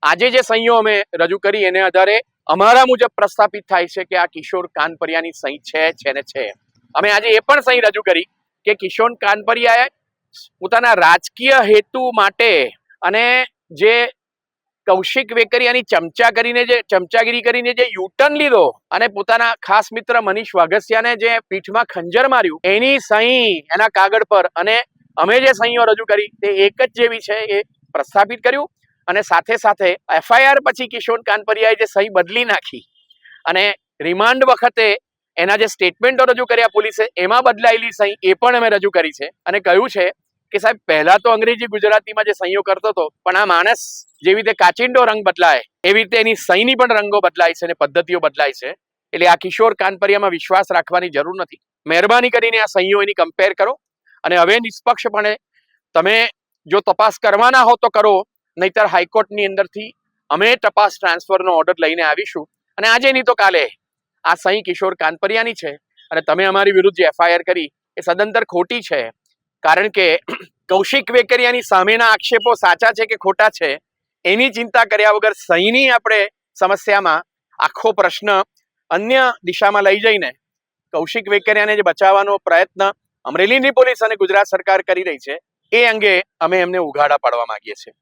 આજે જે સહીઓ અમે રજૂ કરી એને આધારે અમારા મુજબ પ્રસ્થાપિત થાય છે કે આ કિશોર કાનપરિયાની સહી છે ને છે. અમે આજે એ પણ સહી રજૂ કરી કે કિશોર કાનપરિયાએ પોતાના રાજકીય હેતુ માટે અને જે કૌશિક વેકરિયાની ચમચાગીરી કરીને જે યુટર્ન લીધો અને પોતાના ખાસ મિત્ર મનીષ વાઘસિયાને જે પીઠમાં ખંજર માર્યું એની સહી એના કાગળ પર અને અમે જે સહીઓ રજૂ કરી તે એક જ જેવી છે એ પ્રસ્થાપિત કર્યું. અને સાથે સાથે એફઆઈઆર પછી કિશોર કાનપરિયાએ જે સહી બદલી નાખી અને રિમાન્ડ વખતે એના જે સ્ટેટમેન્ટો રજૂ કર્યા પોલીસે એમાં બદલાયેલી સહી એ પણ અમે રજૂ કરી છે અને કહ્યું છે કે સાહેબ પહેલા તો અંગ્રેજી ગુજરાતીમાં જે સહીઓ કરતો હતો પણ આ માણસ જેવી રીતે કાચિંડો રંગ બદલાય એવી રીતે એની સહીની પણ રંગો બદલાય છે અને પદ્ધતિઓ બદલાય છે. એટલે આ કિશોર કાનપરિયામાં વિશ્વાસ રાખવાની જરૂર નથી. મહેરબાની કરીને આ સહીઓ એની કમ્પેર કરો અને હવે નિષ્પક્ષપણે તમે જો તપાસ કરવાના હો તો કરો, નહીતર હાઈકોર્ટની અંદરથી અમે તપાસ ટ્રાન્સફરનો ઓર્ડર લઈને આવીશું અને આજે નહીં તો કાલે આ સહી કિશોર કાનપરિયાની છે અને તમે અમારી વિરુદ્ધ જે એફઆઈઆર કરી એ સદંતર ખોટી છે. કારણ કે કૌશિક વેકરિયાની સામેના આક્ષેપો સાચા છે કે ખોટા છે એની ચિંતા કર્યા વગર સહીની આપણે સમસ્યામાં આખો પ્રશ્ન અન્ય દિશામાં લઈ જઈને કૌશિક વેકરિયાને જે બચાવવાનો પ્રયત્ન અમરેલીની પોલીસ અને ગુજરાત સરકાર કરી રહી છે એ અંગે અમે એમને ઉઘાડા પાડવા માંગીએ છીએ.